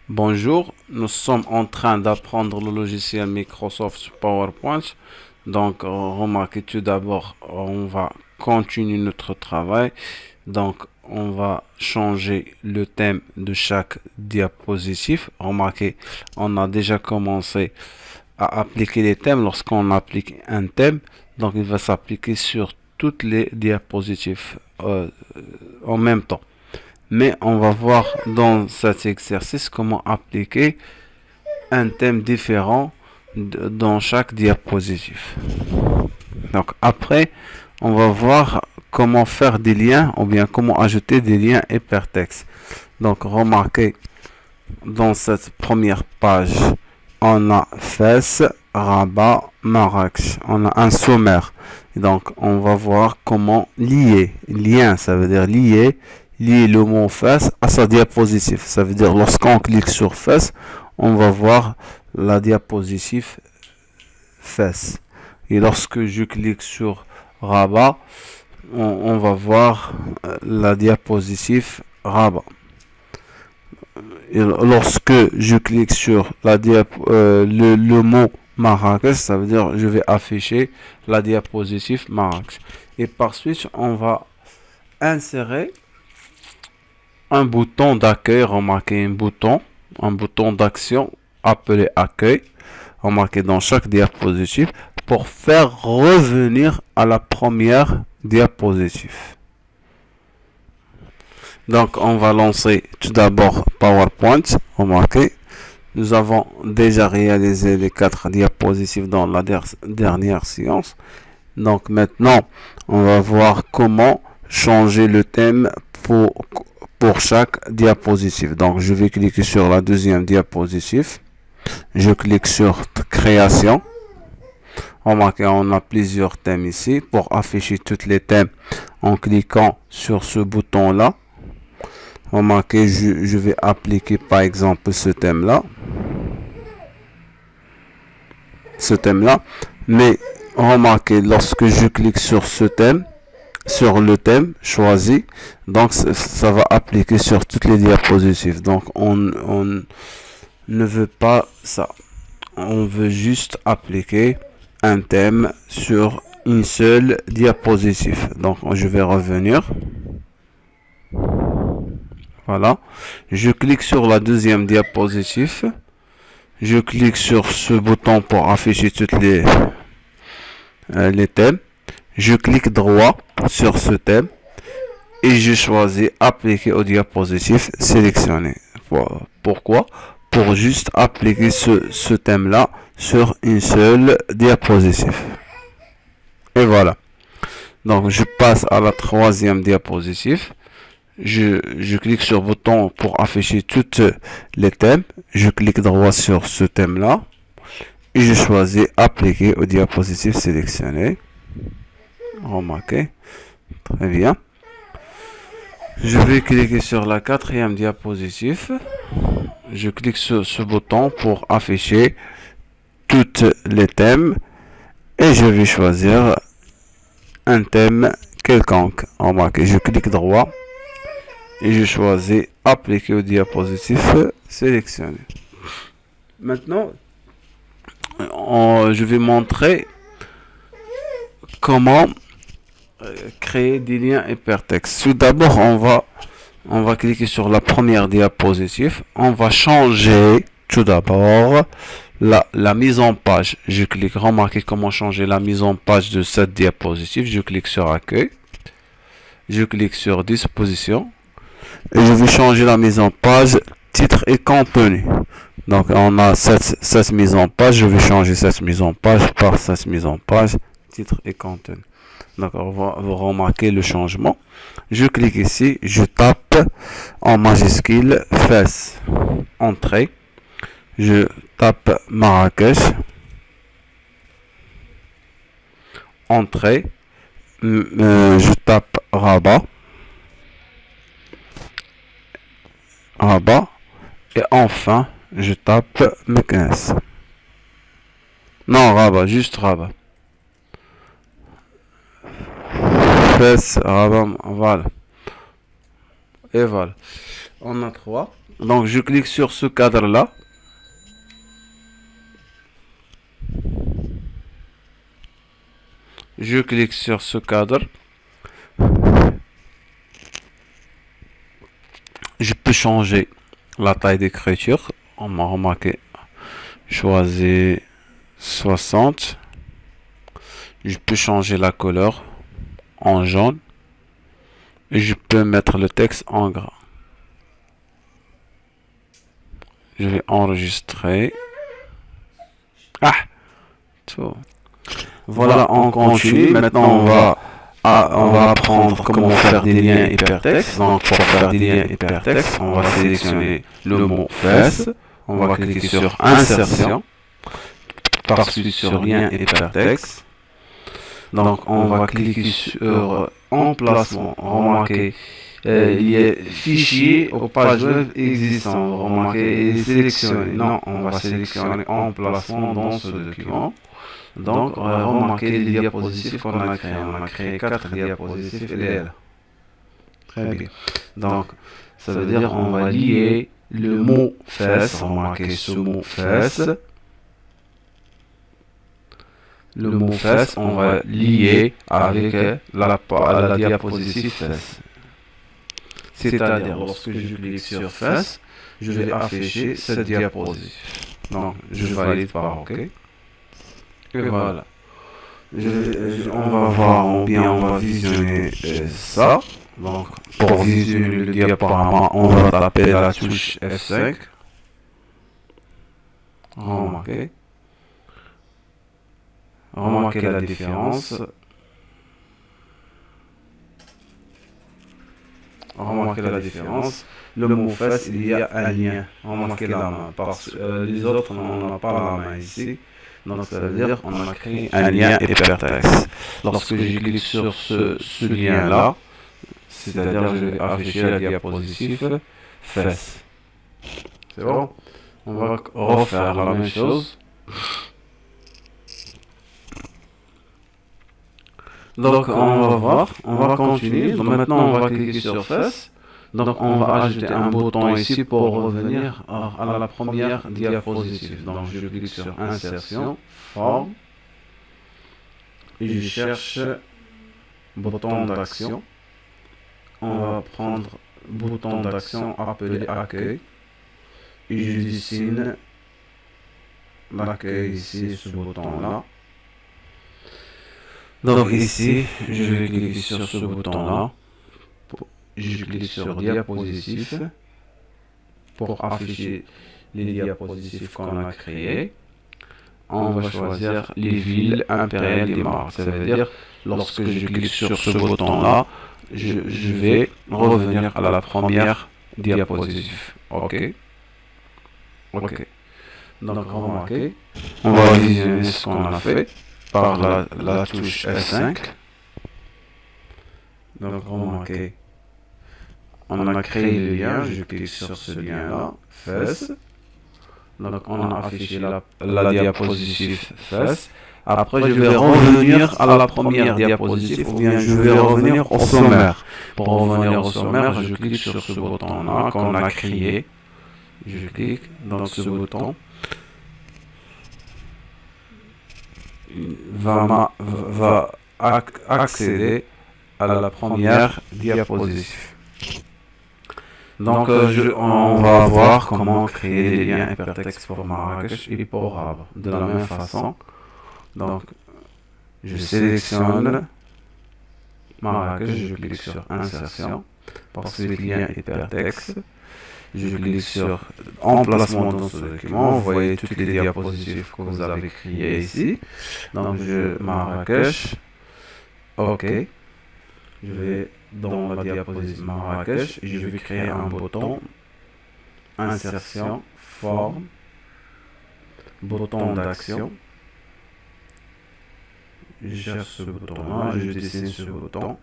Bonjour, nous sommes en train d'apprendre le logiciel Microsoft PowerPoint. Donc, remarquez tout d'abord, on va continuer notre travail. Donc, on va changer le thème de chaque diapositive. Remarquez, on a déjà commencé à appliquer les thèmes. Lorsqu'on applique un thème, donc il va s'appliquer sur toutes les diapositives en même temps. Mais on va voir dans cet exercice comment appliquer un thème différent dans chaque diapositive. Donc après, on va voir comment faire des liens ou bien comment ajouter des liens hypertextes. Donc remarquez, dans cette première page, on a Fès, Rabat, Marrakech. On a un sommaire. Donc on va voir comment lier. Lien, ça veut dire lier le mot Fès à sa diapositive. Ça veut dire lorsqu'on clique sur Fès, on va voir la diapositive Fès. Et lorsque je clique sur Rabat, on va voir la diapositive Rabat. Et lorsque je clique sur le mot Marrakech, ça veut dire je vais afficher la diapositive Marrakech. Et par suite, on va insérer un bouton d'accueil. Remarquez un bouton d'action appelé accueil. Remarquez dans chaque diapositive pour faire revenir à la première diapositive. Donc, on va lancer tout d'abord PowerPoint. Remarquez, nous avons déjà réalisé les 4 diapositives dans la dernière séance. Donc, maintenant, on va voir comment changer le thème pour chaque diapositive. Donc, je vais cliquer sur la deuxième diapositive. Je clique sur Création. Remarquez, on a plusieurs thèmes ici. Pour afficher tous les thèmes en cliquant sur ce bouton-là, remarquez, je vais appliquer par exemple ce thème-là. Mais remarquez, lorsque je clique sur ce thème, sur le thème choisi, donc ça va appliquer sur toutes les diapositives. Donc on ne veut pas ça. On veut juste appliquer un thème sur une seule diapositive. Donc je vais revenir. Voilà. Je clique sur la deuxième diapositive. Je clique sur ce bouton pour afficher toutes les thèmes. Je clique droit sur ce thème et je choisis appliquer aux diapositives sélectionnées. Pourquoi? Pour juste appliquer ce thème-là sur une seule diapositive. Et voilà. Donc je passe à la troisième diapositive. Je clique sur le bouton pour afficher toutes les thèmes. Je clique droit sur ce thème-là. Et je choisis appliquer aux diapositives sélectionnées. Remarquez. Très bien. Je vais cliquer sur la quatrième diapositive. Je clique sur ce bouton pour afficher toutes les thèmes. Et je vais choisir un thème quelconque. Remarquez, je clique droit. Et je choisis appliquer aux diapositives sélectionnées. Maintenant, je vais montrer comment créer des liens hypertextes. Tout d'abord, on va cliquer sur la première diapositive. On va changer tout d'abord la mise en page. Je clique, remarquez comment changer la mise en page de cette diapositive. Je clique sur accueil. Je clique sur disposition. Et je vais changer la mise en page, titre et contenu. Donc on a cette mise en page, je vais changer cette mise en page par cette mise en page, titre et contenu. Donc on va remarquer le changement. Je clique ici, je tape en majuscule Fès, entrée. Je tape Marrakech, entrée. Je tape Rabat. Rabat. Et enfin, je tape Meknès. Non, Rabat, juste Rabat. Fès, Rabat, voilà. Et voilà. On a 3. Donc je clique sur ce cadre-là. Je clique sur ce cadre. Je peux changer la taille d'écriture. On m'a remarqué. Choisir 60. Je peux changer la couleur en jaune. Et je peux mettre le texte en gras. Je vais enregistrer. Ah, tout. Voilà, on continue. Maintenant, on va apprendre comment faire des liens hypertextes. Donc, pour faire des liens hypertextes, on va sélectionner le mot fesse. On va cliquer sur insertion. Par suite sur lien hypertexte. Donc, on va cliquer sur emplacement. Remarquez, il y a fichier ou page web existant. Remarquez, et sélectionner. Non, on va sélectionner emplacement dans ce document. Donc, remarquez les diapositives qu'on a créées. On a créé 4 diapositives et là. Très bien. Donc, ça veut dire qu'on va lier le mot fesse. Remarquez ce mot fesse. Le mot fesse, on va lier avec la diapositive fesse. C'est-à-dire, lorsque je clique sur fesse, je vais afficher cette diapositive. Donc, je valide par OK. Et voilà. On va voir, ou bien on va visionner ça. Donc, pour visionner le diaporama, on va taper la touche F5. Remarquez. Remarquez la différence. Remarquez la différence. Le mot fesse, il y a un lien. Remarquez la main. Parce que les autres, on n'a pas la main ici. Donc ça veut dire qu'on a créé un lien hypertexte. Lorsque je clique sur ce lien-là, c'est-à-dire je vais afficher la diapositive fesse. C'est bon? On va refaire la même chose. Donc on va voir, on va continuer. Donc maintenant on va cliquer sur fesse. Donc on va ajouter un bouton ici pour revenir à la première diapositive. Donc je clique sur insertion, forme, et je cherche bouton d'action. On va prendre bouton d'action appelé accueil et je dessine l'accueil ici, ce bouton là. Donc ici, je vais cliquer sur ce bouton-là. Je clique sur diapositive pour afficher les diapositives qu'on a créées. On va choisir les villes impériales du Maroc. Ça veut dire, lorsque je clique sur ce bouton-là, je vais revenir à la première diapositive. OK. OK. Donc, remarquez, on va visionner ce qu'on a fait par la touche F5. Donc remarquez, on a créé le lien, je clique sur ce lien-là, fesse. Donc on a affiché la diapositive fesse. Après je vais revenir à la première diapositive ou bien je vais revenir au sommaire. Pour revenir au sommaire, je clique sur ce bouton-là qu'on a créé. Je clique dans ce bouton. Va accéder à la première diapositive. Donc, on va voir comment créer des liens hypertextes pour Marrakech et pour Rabat de la même façon. Donc, je sélectionne Marrakech, je clique sur insertion, ensuite lien hypertexte. Je clique sur emplacement dans ce document. Vous voyez toutes les diapositives que vous avez créées ici. Donc, Marrakech. OK. Je vais dans la diapositive Marrakech et je vais créer un bouton insertion, forme, bouton d'action. Je cherche ce bouton-là, je dessine ce bouton.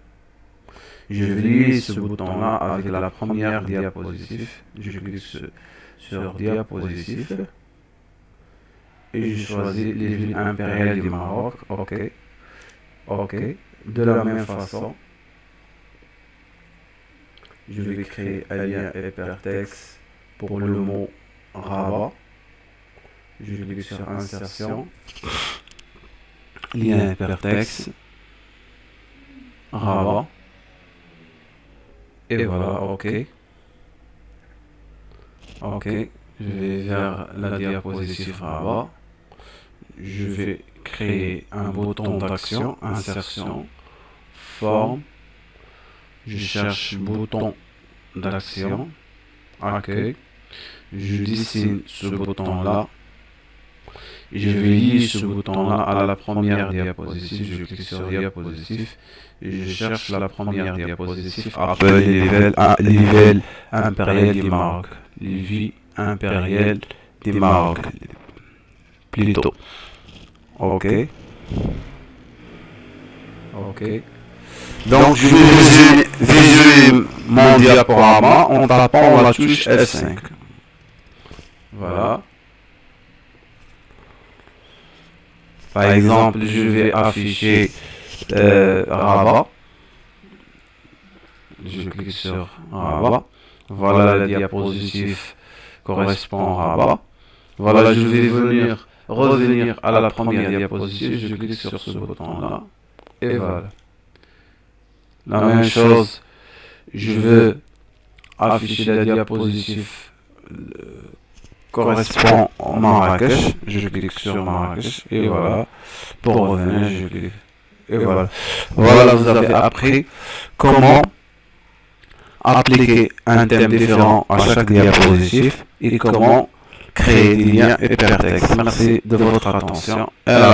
Je vais lier ce bouton-là avec la première diapositive. Je clique sur diapositive et je choisis les villes impériales du Maroc. OK. OK. De la même façon, je vais créer un lien hypertexte pour le mot Rabat. Je clique sur insertion, lien hypertexte, Rabat, et voilà, ok. Ok, je vais vers la diapositive Rabat. Je vais créer un bouton d'action, insertion, forme. Je cherche bouton d'action, accueil. Je dessine ce bouton-là. Je vais lier ce bouton-là à la première diapositive. Je clique sur diapositive et je cherche la première diapositive appelée level impérial du Maroc. Lévis impérial du Maroc. Plutôt. Ok. Ok. Donc je vais visualiser mon diaporama en tapant la touche F5. Voilà. Par exemple, je vais afficher Rabat. Je clique sur Rabat. Voilà la diapositive correspond à Rabat. Voilà, je vais revenir à la première diapositive. Je clique sur ce bouton-là. Et voilà. La même chose, je veux afficher la diapositive correspond à Marrakech. Je clique sur Marrakech et voilà. Pour revenir, je clique. Et voilà. Voilà, vous avez appris comment appliquer un thème différent à chaque diapositive et comment créer des liens hypertextes. Merci de votre attention. Et à la